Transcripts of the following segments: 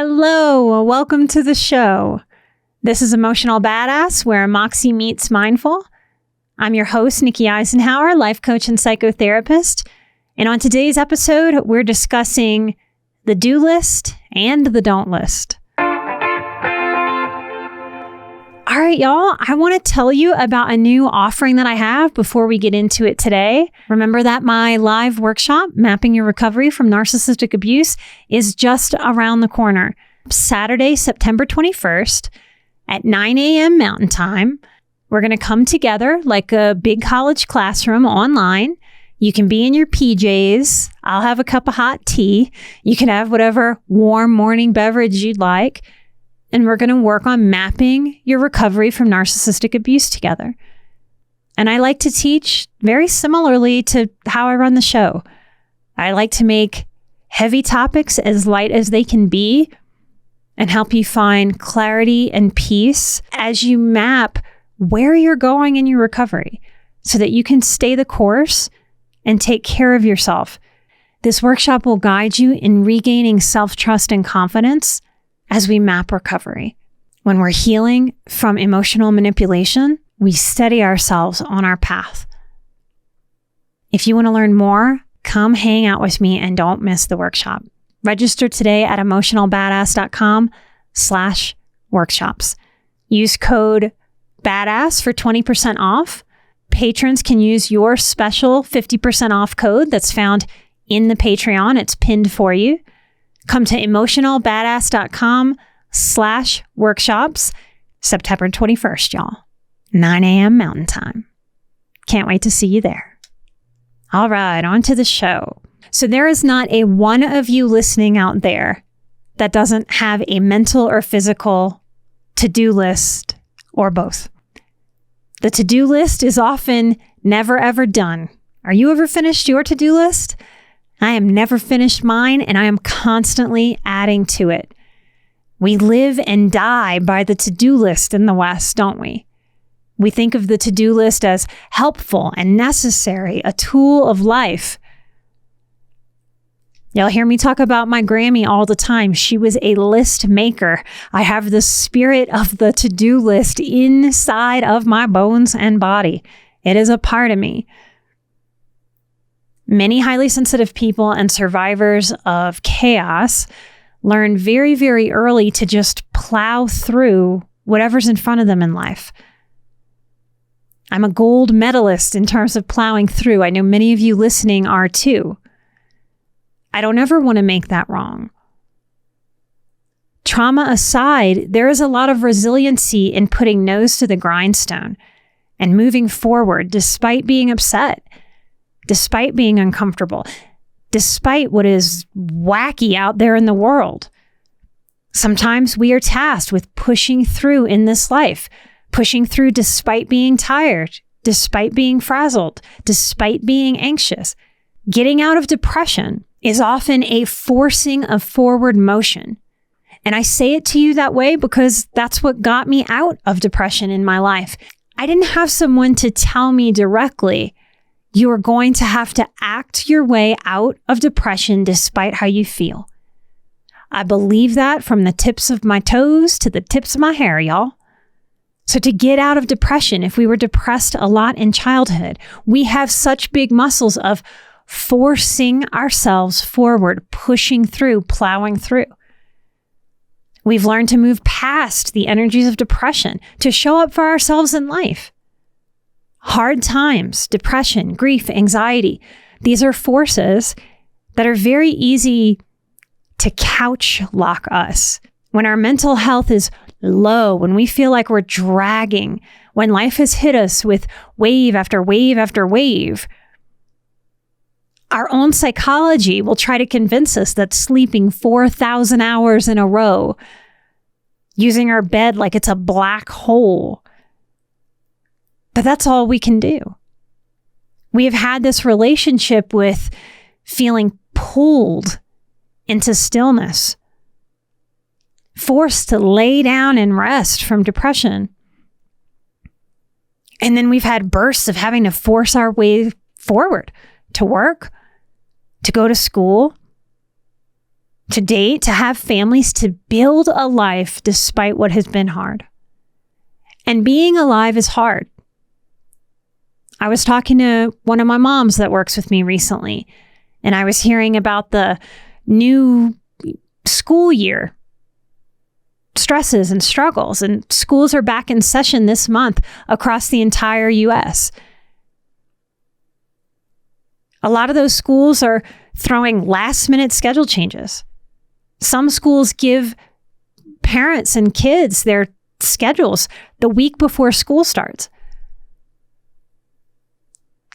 Hello, welcome to the show. This is Emotional Badass, where Moxie meets mindful. I'm your host, Nikki Eisenhauer, life coach and psychotherapist. And on today's episode, we're discussing the do list and the don't list. All right, y'all, I want to tell you about a new offering that I have before we get into it today. Remember that my live workshop, Mapping Your Recovery from Narcissistic Abuse, is just around the corner. Saturday, September 21st at 9 a.m. Mountain Time. We're going to come together like a big college classroom online. You can be in your PJs. I'll have a cup of hot tea. You can have whatever warm morning beverage you'd like. And we're going to work on mapping your recovery from narcissistic abuse together. And I like to teach very similarly to how I run the show. I like to make heavy topics as light as they can be and help you find clarity and peace as you map where you're going in your recovery so that you can stay the course and take care of yourself. This workshop will guide you in regaining self-trust and confidence as we map recovery. When we're healing from emotional manipulation, we steady ourselves on our path. If you want to learn more, come hang out with me and don't miss the workshop. Register today at emotionalbadass.com/workshops. Use code BADASS for 20% off. Patrons can use your special 50% off code that's found in the Patreon. It's pinned for you. Come to emotionalbadass.com/workshops, September 21st, y'all. 9 a.m. Mountain Time. Can't wait to see you there. All right, on to the show. So there is not a one of you listening out there that doesn't have a mental or physical to-do list or both. The to-do list is often never ever done. Are you ever finished your to-do list? I am never finished mine, and I am constantly adding to it. We live and die by the to-do list in the West, don't we? We think of the to-do list as helpful and necessary, a tool of life. Y'all hear me talk about my Grammy all the time. She was a list maker. I have the spirit of the to-do list inside of my bones and body. It is a part of me. Many highly sensitive people and survivors of chaos learn very, very early to just plow through whatever's in front of them in life. I'm a gold medalist in terms of plowing through. I know many of you listening are too. I don't ever want to make that wrong. Trauma aside, there is a lot of resiliency in putting nose to the grindstone and moving forward despite being upset, despite being uncomfortable, despite what is wacky out there in the world. Sometimes we are tasked with pushing through in this life, pushing through despite being tired, despite being frazzled, despite being anxious. Getting out of depression is often a forcing of forward motion. And I say it to you that way because that's what got me out of depression in my life. I didn't have someone to tell me directly, you are going to have to act your way out of depression despite how you feel. I believe that from the tips of my toes to the tips of my hair, y'all. So to get out of depression, if we were depressed a lot in childhood, we have such big muscles of forcing ourselves forward, pushing through, plowing through. We've learned to move past the energies of depression to show up for ourselves in life. Hard times, depression, grief, anxiety, these are forces that are very easy to couch lock us. When our mental health is low, when we feel like we're dragging, when life has hit us with wave after wave after wave, our own psychology will try to convince us that sleeping 4,000 hours in a row, using our bed like it's a black hole, but that's all we can do. We have had this relationship with feeling pulled into stillness, forced to lay down and rest from depression. And then we've had bursts of having to force our way forward to work, to go to school, to date, to have families, to build a life despite what has been hard. And being alive is hard. I was talking to one of my moms that works with me recently, and I was hearing about the new school year stresses and struggles, and schools are back in session this month across the entire US. A lot of those schools are throwing last-minute schedule changes. Some schools give parents and kids their schedules the week before school starts.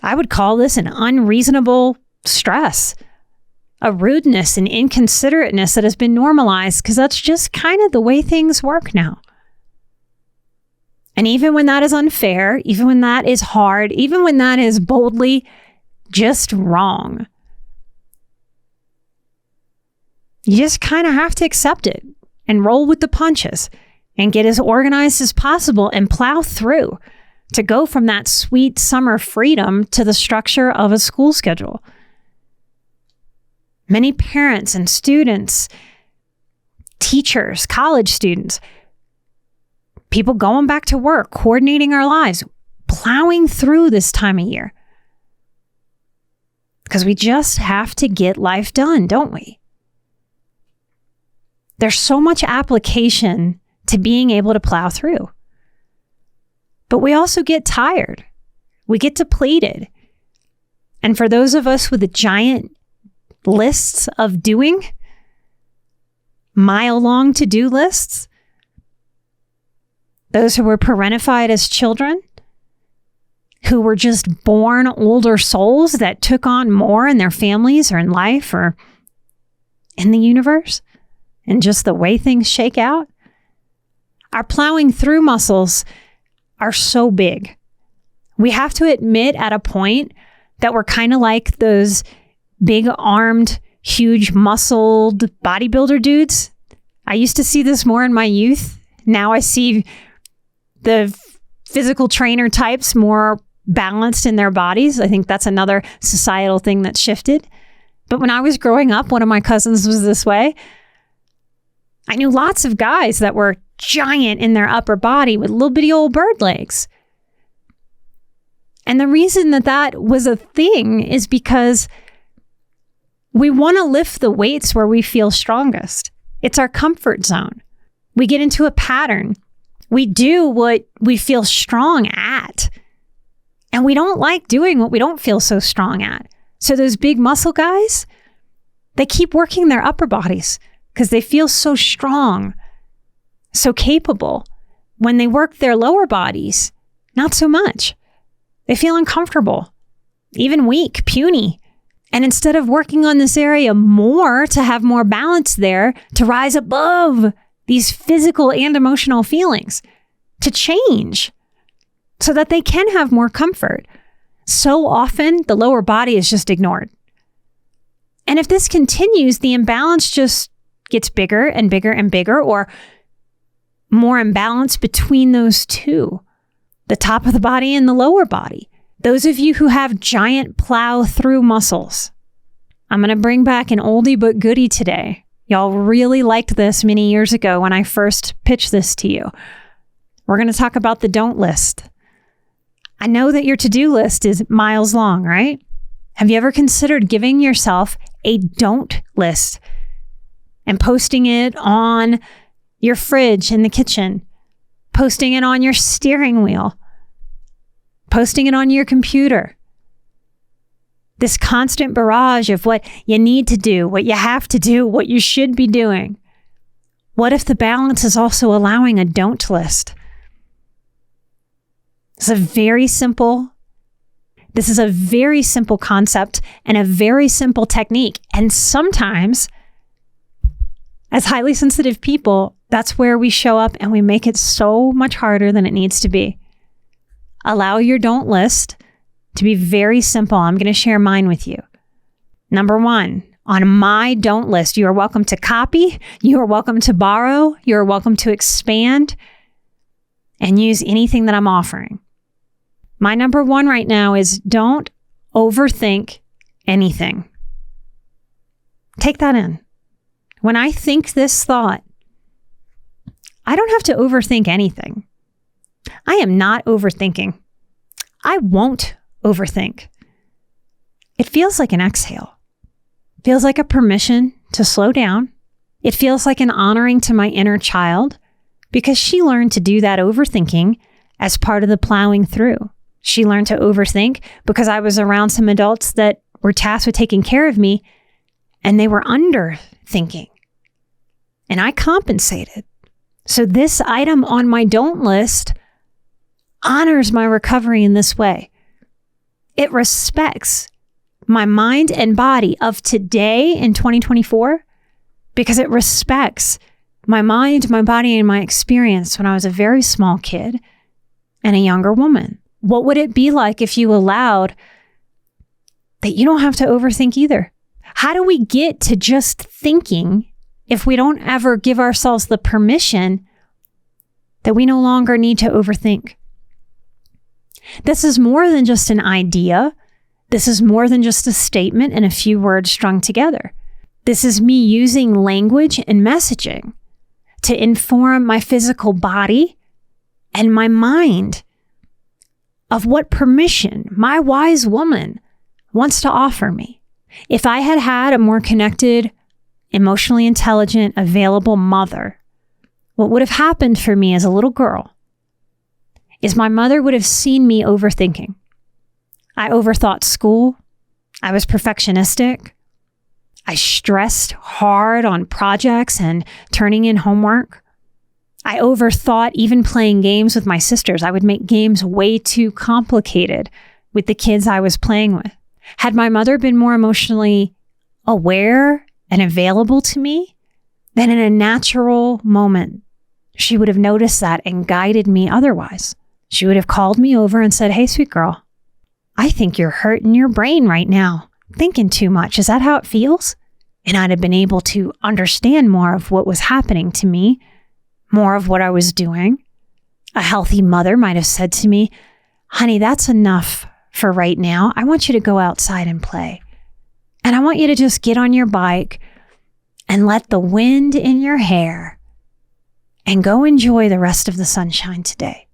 I would call this an unreasonable stress, a rudeness and inconsiderateness that has been normalized because that's just kind of the way things work now. And even when that is unfair, even when that is hard, even when that is boldly just wrong, you just kind of have to accept it and roll with the punches and get as organized as possible and plow through to go from that sweet summer freedom to the structure of a school schedule. Many parents and students, teachers, college students, people going back to work, coordinating our lives, plowing through this time of year. Because we just have to get life done, don't we? There's so much application to being able to plow through. But we also get tired. We get depleted. And for those of us with the giant lists of doing, mile-long to-do lists, those who were parentified as children, who were just born older souls that took on more in their families or in life or in the universe, and just the way things shake out, our plowing through muscles are so big. We have to admit at a point that we're kind of like those big armed, huge muscled bodybuilder dudes. I used to see this more in my youth. Now I see the physical trainer types more balanced in their bodies. I think that's another societal thing that shifted. But when I was growing up, one of my cousins was this way. I knew lots of guys that were giant in their upper body with little bitty old bird legs. And the reason that that was a thing is because we want to lift the weights where we feel strongest. It's our comfort zone. We get into a pattern. We do what we feel strong at. And we don't like doing what we don't feel so strong at. So those big muscle guys, they keep working their upper bodies because they feel so strong, so capable. When they work their lower bodies, not so much. They feel uncomfortable, even weak, puny. And instead of working on this area more to have more balance there, to rise above these physical and emotional feelings, to change so that they can have more comfort, so often the lower body is just ignored. And if this continues, the imbalance just gets bigger and bigger and bigger, or more imbalance between those two, the top of the body and the lower body. Those of you who have giant plow through muscles, I'm going to bring back an oldie but goodie today. Y'all really liked this many years ago when I first pitched this to you. We're going to talk about the don't list. I know that your to-do list is miles long, right? Have you ever considered giving yourself a don't list and posting it on your fridge in the kitchen, posting it on your steering wheel, posting it on your computer? This constant barrage of what you need to do, what you have to do, what you should be doing. What if the balance is also allowing a don't list? This is a very simple concept and a very simple technique. And sometimes, as highly sensitive people, that's where we show up and we make it so much harder than it needs to be. Allow your don't list to be very simple. I'm going to share mine with you. Number 1, on my don't list, you are welcome to copy, you are welcome to borrow, you are welcome to expand and use anything that I'm offering. My number 1 right now is don't overthink anything. Take that in. when I think this thought, I don't have to overthink anything. I am not overthinking. I won't overthink. It feels like an exhale. It feels like a permission to slow down. It feels like an honoring to my inner child because she learned to do that overthinking as part of the plowing through. She learned to overthink because I was around some adults that were tasked with taking care of me and they were underthinking. And I compensated. So this item on my don't list honors my recovery in this way. It respects my mind and body of today in 2024 because it respects my mind, my body, and my experience when I was a very small kid and a younger woman. What would it be like if you allowed that you don't have to overthink either? How do we get to just thinking if we don't ever give ourselves the permission that we no longer need to overthink? This is more than just an idea. This is more than just a statement and a few words strung together. This is me using language and messaging to inform my physical body and my mind of what permission my wise woman wants to offer me. If I had had a more connected, emotionally intelligent, available mother, what would have happened for me as a little girl is my mother would have seen me overthinking. I overthought school. I was perfectionistic. I stressed hard on projects and turning in homework. I overthought even playing games with my sisters. I would make games way too complicated with the kids I was playing with. Had my mother been more emotionally aware and available to me, then in a natural moment, she would have noticed that and guided me otherwise. She would have called me over and said, "Hey, sweet girl, I think you're hurting your brain right now, thinking too much. Is that how it feels?" And I'd have been able to understand more of what was happening to me, more of what I was doing. A healthy mother might have said to me, "Honey, that's enough for right now. I want you to go outside and play. And I want you to just get on your bike and let the wind in your hair and go enjoy the rest of the sunshine today.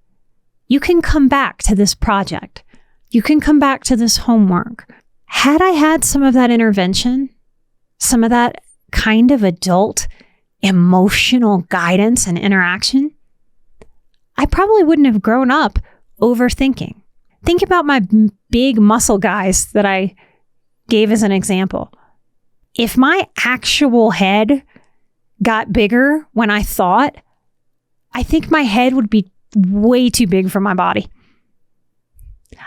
You can come back to this project. You can come back to this homework." Had I had some of that intervention, some of that kind of adult emotional guidance and interaction, I probably wouldn't have grown up overthinking. Think about my big muscle guys that I gave as an example. If my actual head got bigger when I thought, I think my head would be way too big for my body.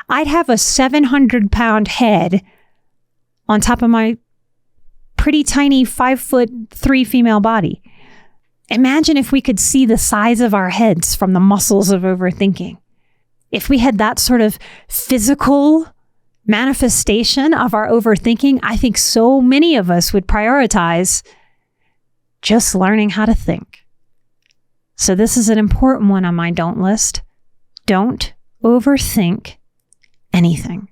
I'd have a 700-pound head on top of my pretty tiny 5'3" female body. Imagine if we could see the size of our heads from the muscles of overthinking. If we had that sort of physical manifestation of our overthinking, I think so many of us would prioritize just learning how to think. So this is an important one on my don't list. Don't overthink anything.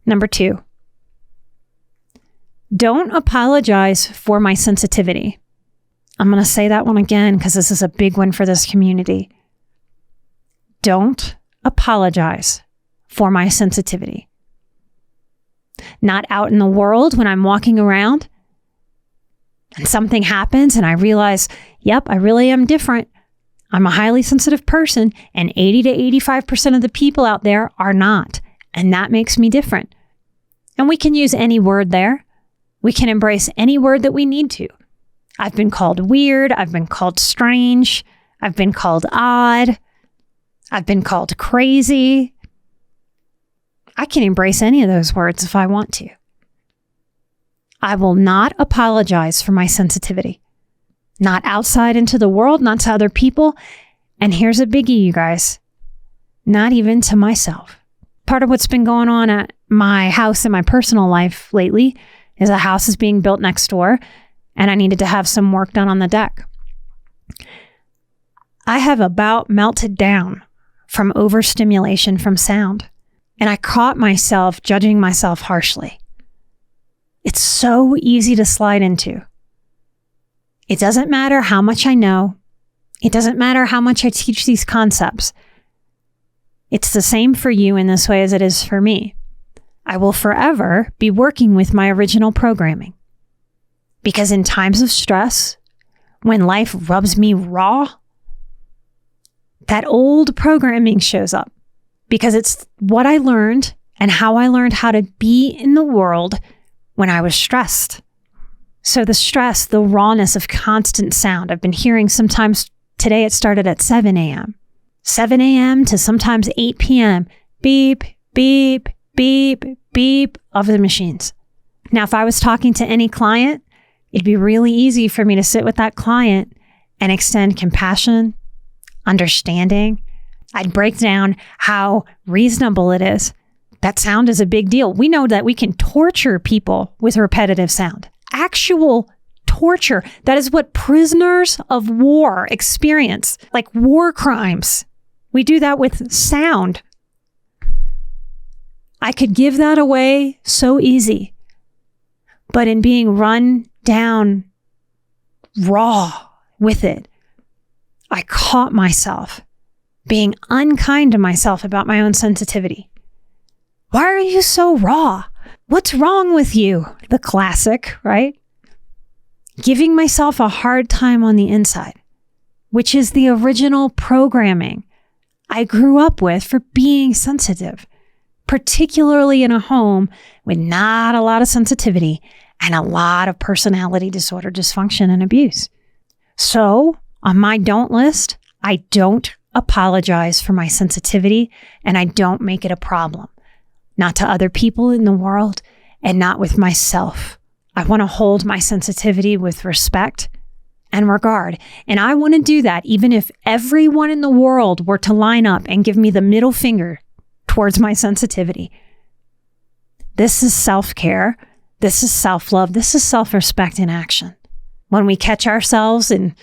Number 2, don't apologize for my sensitivity. I'm going to say that one again because this is a big one for this community. Don't apologize for my sensitivity. Not out in the world when I'm walking around and something happens and I realize, yep, I really am different. I'm a highly sensitive person and 80 to 85% of the people out there are not. And that makes me different. And we can use any word there. We can embrace any word that we need to. I've been called weird. I've been called strange. I've been called odd. I've been called crazy. I can embrace any of those words if I want to. I will not apologize for my sensitivity. Not outside into the world, not to other people. And here's a biggie, you guys. Not even to myself. Part of what's been going on at my house in my personal life lately is a house is being built next door and I needed to have some work done on the deck. I have about melted down from overstimulation from sound. And I caught myself judging myself harshly. It's so easy to slide into. It doesn't matter how much I know. It doesn't matter how much I teach these concepts. It's the same for you in this way as it is for me. I will forever be working with my original programming. Because in times of stress, when life rubs me raw, that old programming shows up. Because it's what I learned and how I learned how to be in the world when I was stressed. So the stress, the rawness of constant sound, I've been hearing sometimes today it started at 7 a.m. 7 a.m. to sometimes 8 p.m. Beep, beep, beep, beep of the machines. Now, if I was talking to any client, it'd be really easy for me to sit with that client and extend compassion, understanding. I'd break down how reasonable it is. That sound is a big deal. We know that we can torture people with repetitive sound. Actual torture. That is what prisoners of war experience, like war crimes. We do that with sound. I could give that away so easy. But in being run down raw with it, I caught myself being unkind to myself about my own sensitivity. Why are you so raw? What's wrong with you? The classic, right? Giving myself a hard time on the inside, which is the original programming I grew up with for being sensitive, particularly in a home with not a lot of sensitivity and a lot of personality disorder, dysfunction, and abuse. So on my don't list, I don't apologize for my sensitivity and I don't make it a problem. Not to other people in the world and not with myself. I want to hold my sensitivity with respect and regard. And I want to do that even if everyone in the world were to line up and give me the middle finger towards my sensitivity. This is self-care. This is self-love. This is self-respect in action. When we catch ourselves in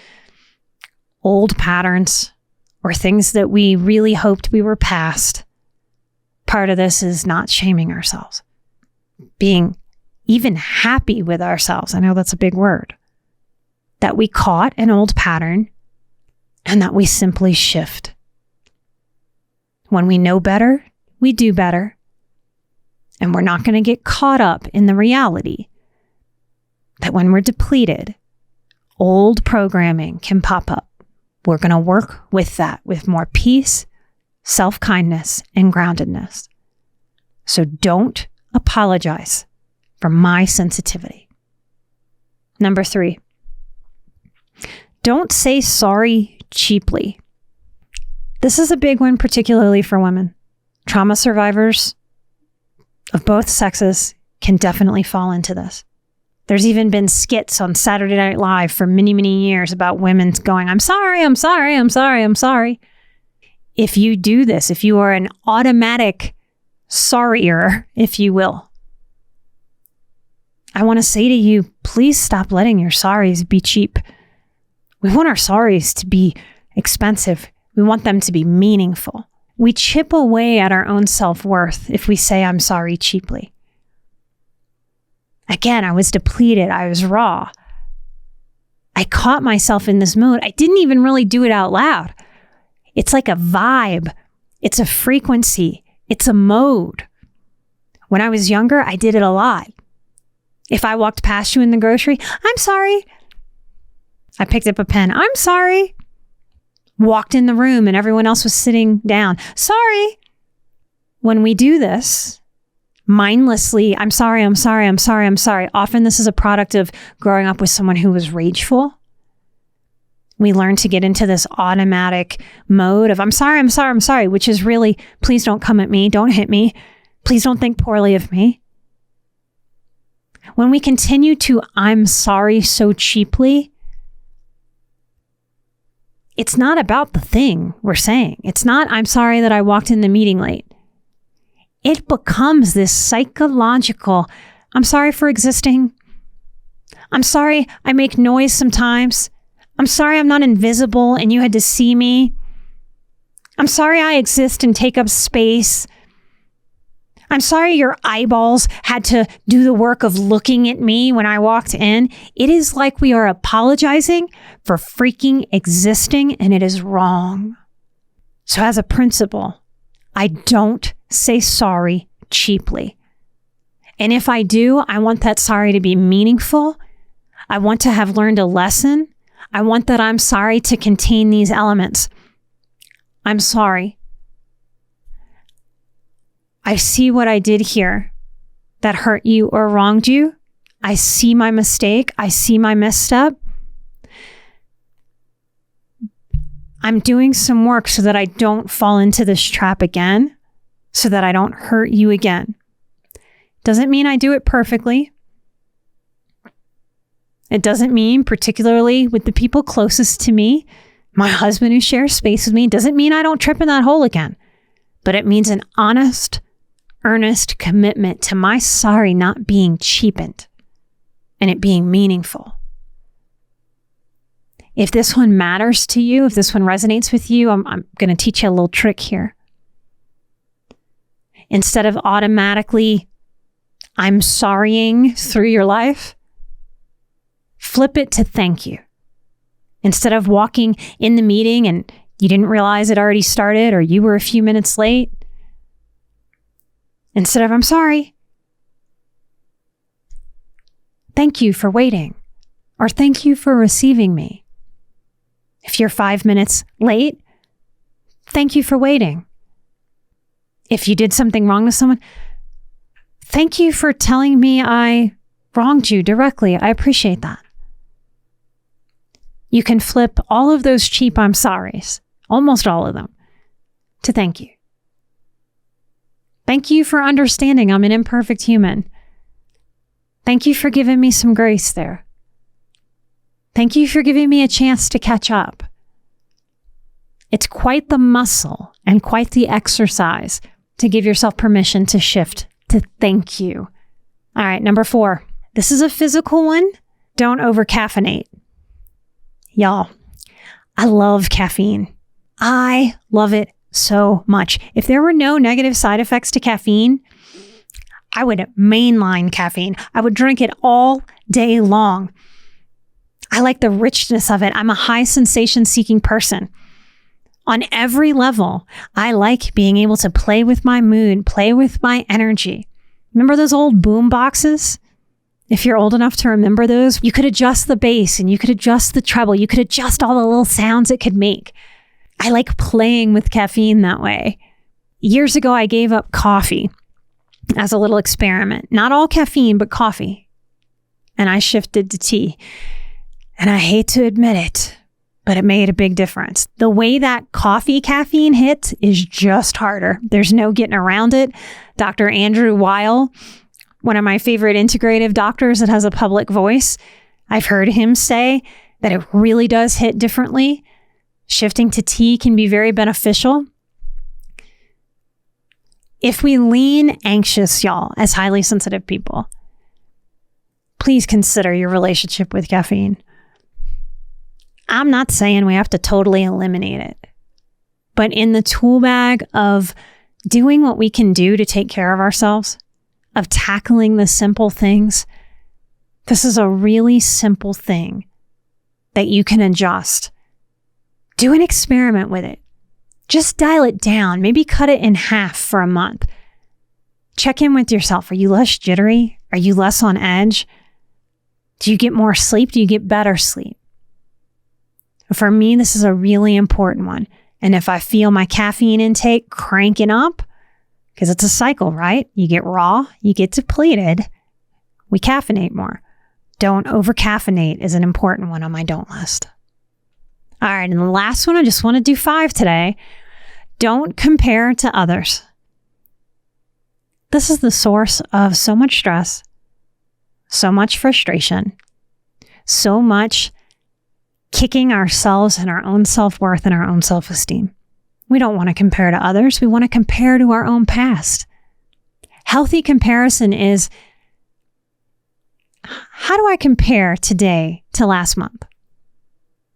old patterns or things that we really hoped we were past, part of this is not shaming ourselves, being even happy with ourselves. I know that's a big word. That we caught an old pattern and that we simply shift. When we know better, we do better. And we're not going to get caught up in the reality that when we're depleted, old programming can pop up. We're going to work with that with more peace, self-kindness, and groundedness. So don't apologize for my sensitivity. Number 3, don't say sorry cheaply. This is a big one, particularly for women. Trauma survivors of both sexes can definitely fall into this. There's even been skits on Saturday Night Live for many, many years about women going, I'm sorry, I'm sorry, I'm sorry, I'm sorry. If you do this, if you are an automatic sorrier, if you will, I want to say to you, please stop letting your sorries be cheap. We want our sorries to be expensive. We want them to be meaningful. We chip away at our own self-worth if we say I'm sorry cheaply. Again, I was depleted. I was raw. I caught myself in this mode. I didn't even really do it out loud. It's like a vibe. It's a frequency. It's a mode. When I was younger, I did it a lot. If I walked past you in the grocery, I'm sorry. I picked up a pen. I'm sorry. Walked in the room and everyone else was sitting down. Sorry. When we do this, mindlessly, I'm sorry, I'm sorry, I'm sorry, I'm sorry. Often this is a product of growing up with someone who was rageful. We learn to get into this automatic mode of I'm sorry, I'm sorry, I'm sorry, which is really, please don't come at me, don't hit me, please don't think poorly of me. When we continue to I'm sorry so cheaply, it's not about the thing we're saying. It's not I'm sorry that I walked in the meeting late. It becomes this psychological, I'm sorry for existing. I'm sorry I make noise sometimes. I'm sorry I'm not invisible and you had to see me. I'm sorry I exist and take up space. I'm sorry your eyeballs had to do the work of looking at me when I walked in. It is like we are apologizing for freaking existing, and it is wrong. So as a principle, I don't say sorry cheaply. And if I do, I want that sorry to be meaningful. I want to have learned a lesson. I want that I'm sorry to contain these elements. I'm sorry. I see what I did here that hurt you or wronged you. I see my mistake. I see my misstep. I'm doing some work so that I don't fall into this trap again, so that I don't hurt you again. Doesn't mean I do it perfectly. It doesn't mean, particularly with the people closest to me, my husband who shares space with me, doesn't mean I don't trip in that hole again. But it means an honest, earnest commitment to my sorry not being cheapened and it being meaningful. If this one matters to you, if this one resonates with you, I'm going to teach you a little trick here. Instead of automatically, I'm sorrying through your life, flip it to thank you. Instead of walking in the meeting and you didn't realize it already started or you were a few minutes late, instead of I'm sorry, thank you for waiting, or thank you for receiving me. If you're 5 minutes late, thank you for waiting. If you did something wrong to someone, thank you for telling me I wronged you directly. I appreciate that. You can flip all of those cheap I'm sorries, almost all of them, to thank you. Thank you for understanding I'm an imperfect human. Thank you for giving me some grace there. Thank you for giving me a chance to catch up. It's quite the muscle and quite the exercise to give yourself permission to shift to thank you. All right, number 4. This is a physical one. Don't over-caffeinate. Y'all, I love caffeine. I love it so much. If there were no negative side effects to caffeine, I would mainline caffeine. I would drink it all day long. I like the richness of it. I'm a high sensation seeking person. On every level, I like being able to play with my mood, play with my energy. Remember those old boom boxes? If you're old enough to remember those, you could adjust the bass and you could adjust the treble. You could adjust all the little sounds it could make. I like playing with caffeine that way. Years ago, I gave up coffee as a little experiment. Not all caffeine, but coffee. And I shifted to tea. And I hate to admit it, but it made a big difference. The way that coffee caffeine hits is just harder. There's no getting around it. Dr. Andrew Weil, one of my favorite integrative doctors that has a public voice, I've heard him say that it really does hit differently. Shifting to tea can be very beneficial. If we lean anxious, y'all, as highly sensitive people, please consider your relationship with caffeine. I'm not saying we have to totally eliminate it, but in the tool bag of doing what we can do to take care of ourselves, of tackling the simple things, this is a really simple thing that you can adjust. Do an experiment with it. Just dial it down. Maybe cut it in half for a month. Check in with yourself. Are you less jittery? Are you less on edge? Do you get more sleep? Do you get better sleep? For me, this is a really important one. And if I feel my caffeine intake cranking up, because it's a cycle, right? You get raw, you get depleted, we caffeinate more. Don't over-caffeinate is an important one on my don't list. All right, and the last one, I just want to do 5 today. Don't compare to others. This is the source of so much stress, so much frustration, so much kicking ourselves and our own self-worth and our own self-esteem. We don't want to compare to others. We want to compare to our own past. Healthy comparison is, how do I compare today to last month?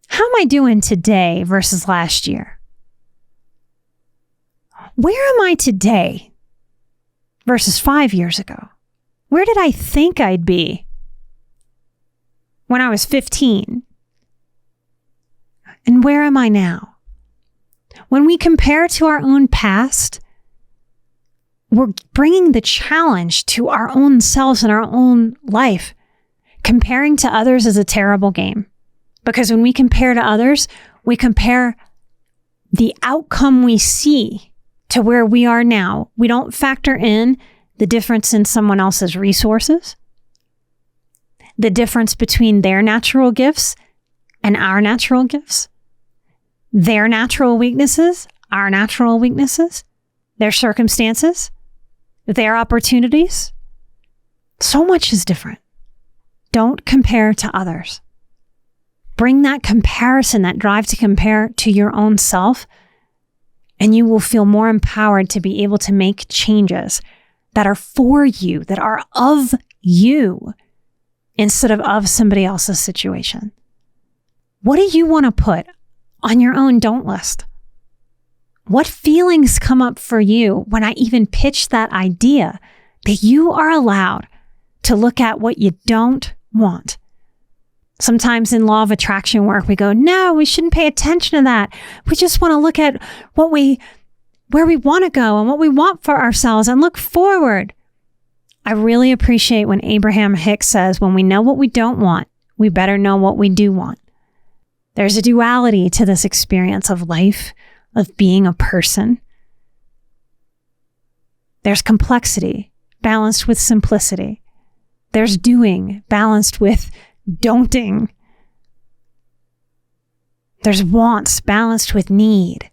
How am I doing today versus last year? Where am I today versus 5 years ago? Where did I think I'd be when I was 15? And where am I now? When we compare to our own past, we're bringing the challenge to our own selves and our own life. Comparing to others is a terrible game, because when we compare to others, we compare the outcome we see to where we are now. We don't factor in the difference in someone else's resources, the difference between their natural gifts and our natural gifts, their natural weaknesses, our natural weaknesses, their circumstances, their opportunities. So much is different. Don't compare to others. Bring that comparison, that drive to compare to your own self, and you will feel more empowered to be able to make changes that are for you, that are of you, instead of somebody else's situation. What do you want to put on your own don't list? What feelings come up for you when I even pitch that idea that you are allowed to look at what you don't want? Sometimes in law of attraction work, we go, no, we shouldn't pay attention to that. We just want to look at where we want to go and what we want for ourselves and look forward. I really appreciate when Abraham Hicks says, when we know what we don't want, we better know what we do want. There's a duality to this experience of life, of being a person. There's complexity balanced with simplicity. There's doing balanced with don'ting. There's wants balanced with need.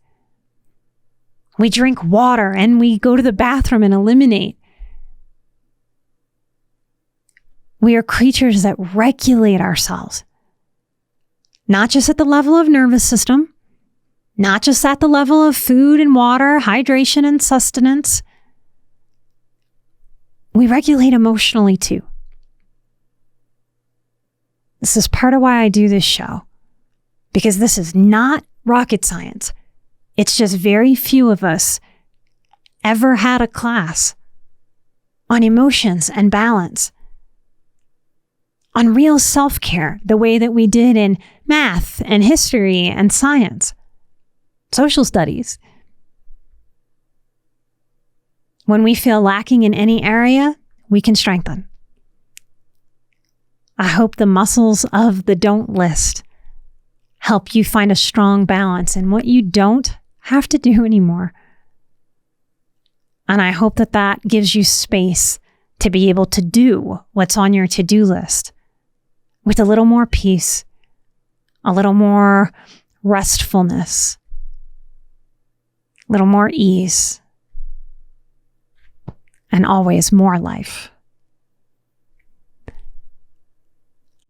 We drink water and we go to the bathroom and eliminate. We are creatures that regulate ourselves, not just at the level of nervous system, not just at the level of food and water, hydration and sustenance. We regulate emotionally too. This is part of why I do this show, because this is not rocket science. It's just very few of us ever had a class on emotions and balance, on real self-care, the way that we did in math and history and science, social studies. When we feel lacking in any area, we can strengthen. I hope the muscles of the don't list help you find a strong balance in what you don't have to do anymore. And I hope that that gives you space to be able to do what's on your to-do list with a little more peace, a little more restfulness, a little more ease, and always more life.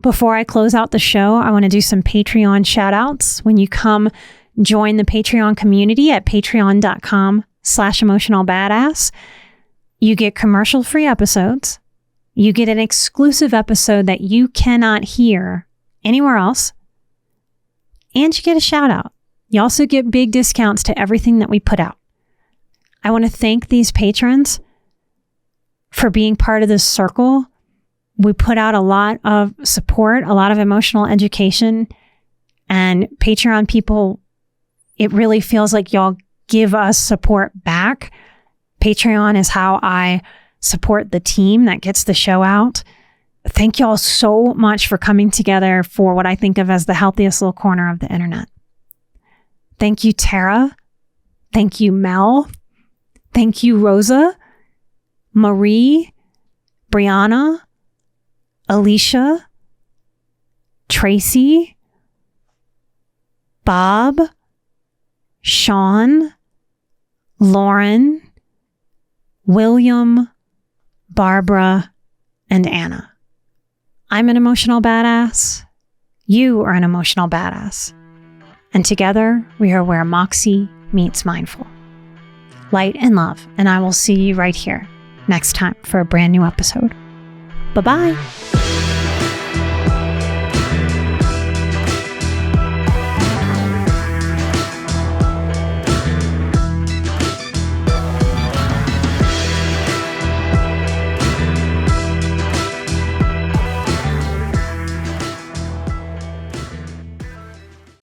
Before I close out the show, I want to do some Patreon shout outs. When you come join the Patreon community at patreon.com/emotionalbadass, you get commercial-free episodes. You get an exclusive episode that you cannot hear anywhere else. And you get a shout out. You also get big discounts to everything that we put out. I want to thank these patrons for being part of this circle. We put out a lot of support, a lot of emotional education, and Patreon people, it really feels like y'all give us support back. Patreon is how I support the team that gets the show out. Thank y'all so much for coming together for what I think of as the healthiest little corner of the internet. Thank you, Tara. Thank you, Mel. Thank you, Rosa, Marie, Brianna, Alicia, Tracy, Bob, Sean, Lauren, William, Barbara, and Anna. I'm an emotional badass. You are an emotional badass. And together, we are where Moxie meets mindful. Light and love, and I will see you right here next time for a brand new episode. Bye-bye.